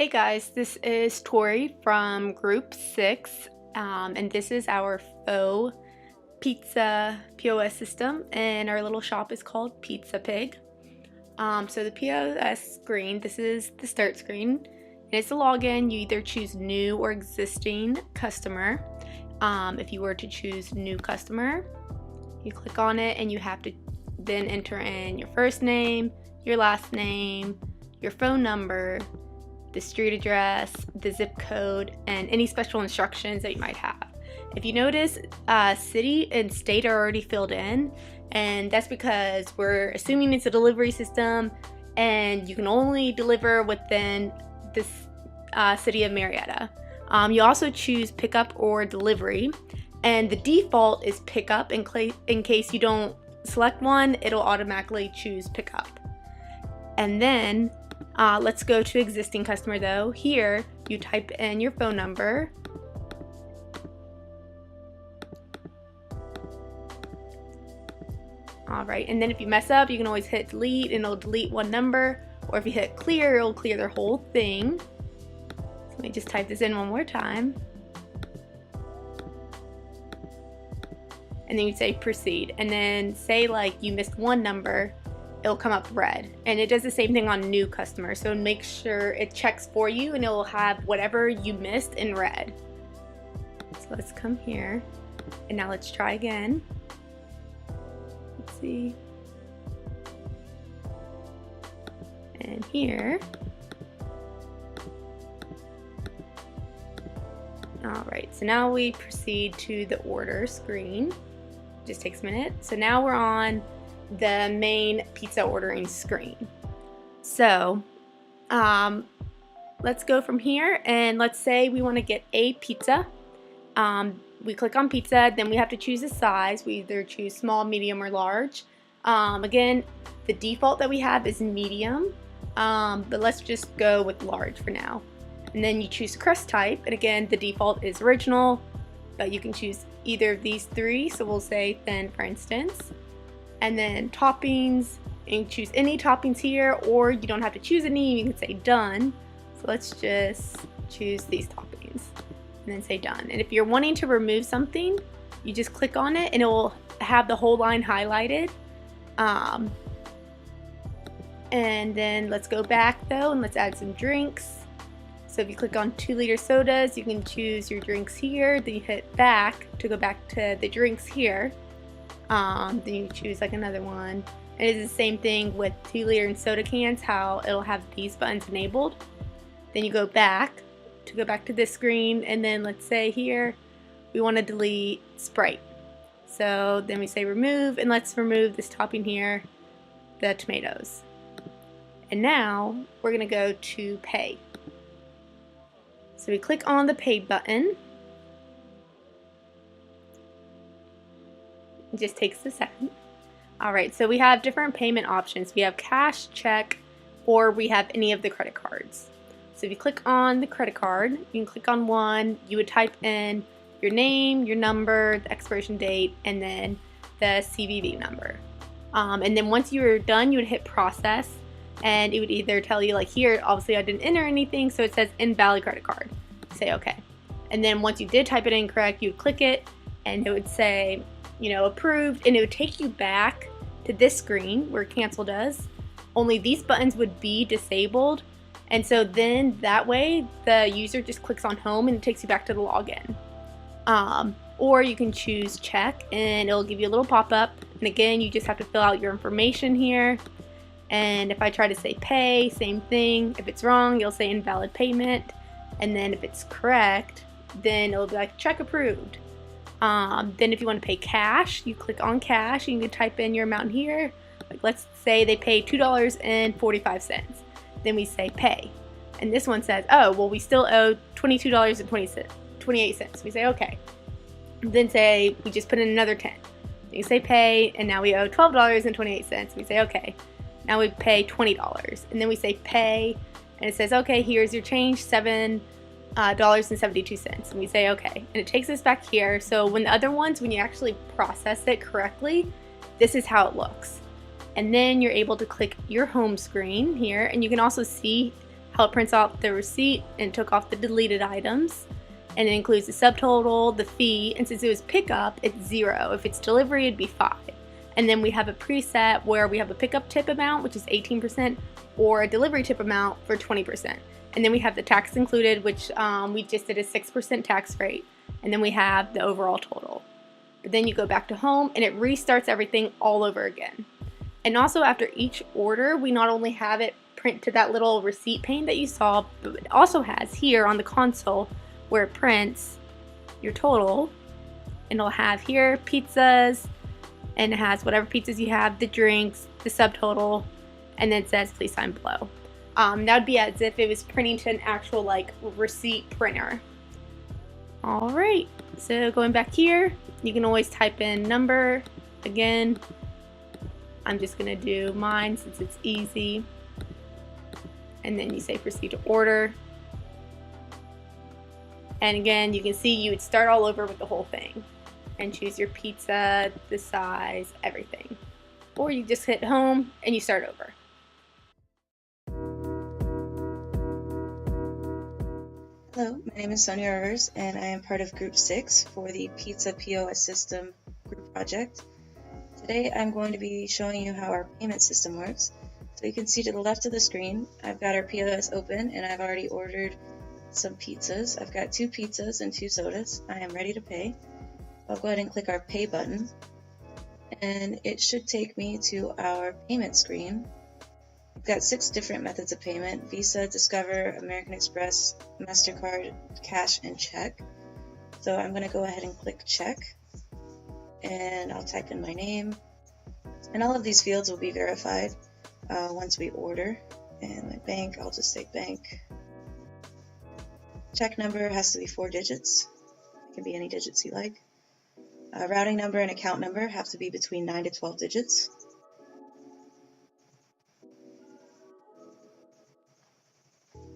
Hey guys, this is Tori from Group 6, and this is our faux pizza POS system, and our little shop is called Pizza Pig. So the POS screen, this is the start screen, and it's a login. You either choose new or existing customer. If you were to choose new customer, you click on it and you have to then enter in your first name, your last name, your phone number, the street address, the zip code, and any special instructions that you might have. If you notice, city and state are already filled in, and that's because we're assuming it's a delivery system and you can only deliver within this city of Marietta. You also choose pickup or delivery, and the default is pickup. In case you don't select one, it'll automatically choose pickup. And then let's go to existing customer though. Here you type in your phone number, alright, and then if you mess up you can always hit delete and it'll delete one number, or if you hit clear it'll clear their whole thing. So let me just type this in one more time, and then you say proceed, and then say like you missed one number, it'll come up red, and it does the same thing on new customers, so make sure it checks for you and it will have whatever you missed in red. So let's come here, and now let's try again. Let's see, and here. Alright, so now we proceed to the order screen. Just takes a minute. So now we're on the main pizza ordering screen. So let's go from here, and let's say we want to get a pizza. We click on pizza, then we have to choose a size. We either choose small, medium, or large. Again, the default that we have is medium, but let's just go with large for now. And then you choose crust type, and again the default is original, but you can choose either of these three, so we'll say thin for instance. And then toppings, and you choose any toppings here, or you don't have to choose any, you can say done. So let's just choose these toppings and then say done. And if you're wanting to remove something, you just click on it and it will have the whole line highlighted. And then let's go back though, and let's add some drinks. So if you click on 2-liter sodas, you can choose your drinks here, then you hit back to go back to the drinks here. Then you choose like another one. And it is the same thing with 2-liter and soda cans, how it'll have these buttons enabled. Then you go back to this screen, and then let's say here we want to delete Sprite. So then we say remove, and let's remove this topping here, the tomatoes. And now we're gonna go to pay. So we click on the pay button. It just takes a second. Alright, so we have different payment options. We have cash, check, or we have any of the credit cards. So if you click on the credit card, you can click on one, you would type in your name, your number, the expiration date, and then the CVV number. And then once you were done, you would hit process, and it would either tell you like here, obviously I didn't enter anything, so it says invalid credit card. Say okay. And then once you did type it in correct, you would click it, and it would say, you know, approved, and it would take you back to this screen where cancel does. Only these buttons would be disabled, and so then that way the user just clicks on home and it takes you back to the login. Or you can choose check, and it'll give you a little pop-up, and again you just have to fill out your information here. And if I try to say pay, same thing. If it's wrong, you'll say invalid payment, and then if it's correct, then it'll be like check approved. Then if you want to pay cash, you click on cash, and you can type in your amount here. Like let's say they pay $2.45. Then we say pay, and this one says, oh well, we still owe $22.28. We say okay. Then say we just put in another 10. You say pay, and now we owe $12.28. We say okay. Now we pay $20, and then we say pay, and it says okay, here's your change, $7.72, and we say okay, and it takes us back here. So when the other ones, when you actually process it correctly, this is how it looks. And then you're able to click your home screen here, and you can also see how it prints off the receipt and took off the deleted items. And it includes the subtotal, the fee, and since it was pickup, it's 0. If it's delivery, it'd be 5. And then we have a preset where we have a pickup tip amount, which is 18%, or a delivery tip amount for 20%. And then we have the tax included, which we just did a 6% tax rate. And then we have the overall total. But then you go back to home and it restarts everything all over again. And also after each order, we not only have it print to that little receipt pane that you saw, but it also has here on the console where it prints your total, and it'll have here pizzas, and it has whatever pizzas you have, the drinks, the subtotal, and then it says please sign below. That would be as if it was printing to an actual like receipt printer. Alright, so going back here, you can always type in number. Again, I'm just gonna do mine since it's easy. And then you say proceed to order. And again, you can see you would start all over with the whole thing and choose your pizza, the size, everything. Or you just hit home and you start over. Hello, my name is Sonia Rivers and I am part of Group 6 for the PizzaPOS System group project. Today I'm going to be showing you how our payment system works. So you can see to the left of the screen, I've got our POS open and I've already ordered some pizzas. I've got 2 pizzas and 2 sodas. I am ready to pay. I'll go ahead and click our pay button and it should take me to our payment screen. We've got 6 different methods of payment: Visa, Discover, American Express, Mastercard, cash, and check. So I'm going to go ahead and click check and I'll type in my name, and all of these fields will be verified once we order. And my bank, I'll just say bank. Check number has to be 4 digits. It can be any digits you like. Routing number and account number have to be between 9 to 12 digits.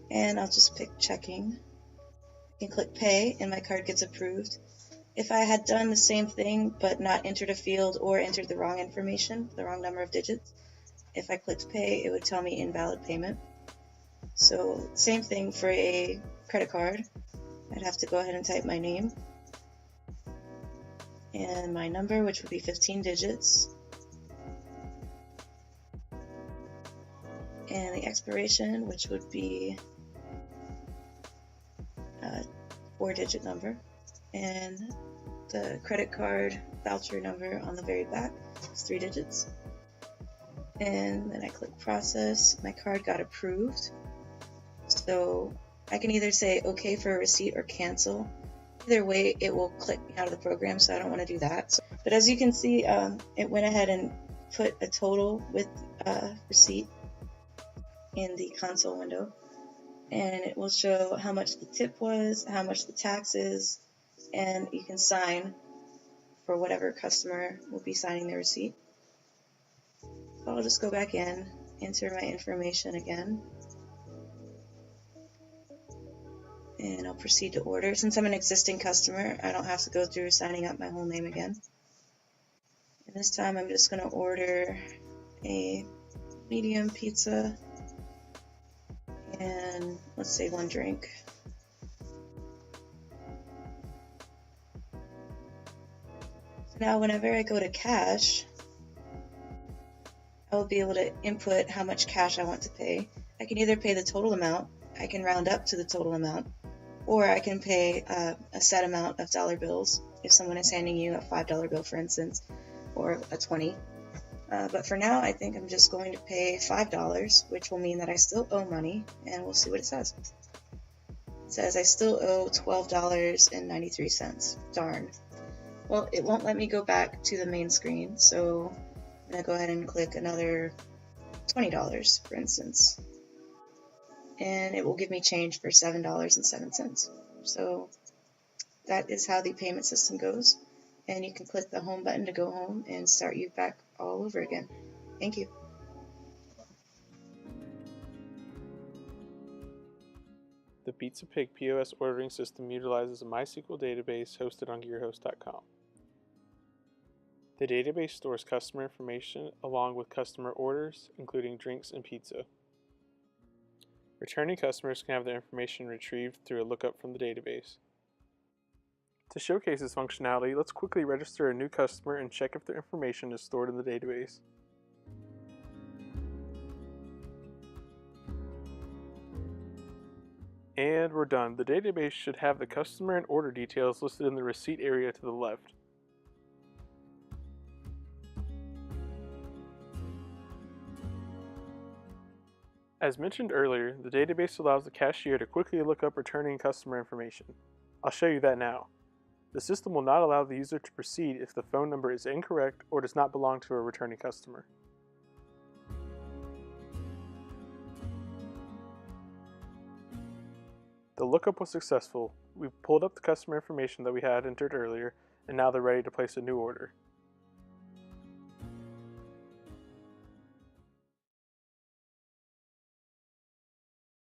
And I'll just pick checking. I can click pay and my card gets approved. If I had done the same thing but not entered a field or entered the wrong information, the wrong number of digits, if I clicked pay, it would tell me invalid payment. So same thing for a credit card. I'd have to go ahead and type my name and my number, which would be 15 digits, and the expiration, which would be a 4-digit number, and the credit card voucher number on the very back is 3 digits. And then I click process. My card got approved. So I can either say OK for a receipt or cancel. Either way, it will click me out of the program, so I don't want to do that. But as you can see, it went ahead and put a total with receipt in the console window. And it will show how much the tip was, how much the tax is, and you can sign for whatever customer will be signing the receipt. So I'll just go back in, enter my information again, and I'll proceed to order. Since I'm an existing customer, I don't have to go through signing up my whole name again. And this time I'm just going to order a medium pizza and let's say 1 drink. So now whenever I go to cash, I will be able to input how much cash I want to pay. I can either pay the total amount, I can round up to the total amount, or I can pay a set amount of dollar bills if someone is handing you a $5 bill, for instance, or a 20. But for now, I think I'm just going to pay $5, which will mean that I still owe money, and we'll see what it says. It says I still owe $12.93. Darn. Well, it won't let me go back to the main screen, so I'm going to go ahead and click another $20, for instance. And it will give me change for $7.07. So that is how the payment system goes. And you can click the home button to go home and start you back all over again. Thank you. The PizzaPig POS ordering system utilizes a MySQL database hosted on GearHost.com. The database stores customer information along with customer orders, including drinks and pizza. Returning customers can have their information retrieved through a lookup from the database. To showcase this functionality, let's quickly register a new customer and check if their information is stored in the database. And we're done. The database should have the customer and order details listed in the receipt area to the left. As mentioned earlier, the database allows the cashier to quickly look up returning customer information. I'll show you that now. The system will not allow the user to proceed if the phone number is incorrect or does not belong to a returning customer. The lookup was successful. We pulled up the customer information that we had entered earlier, and now they're ready to place a new order.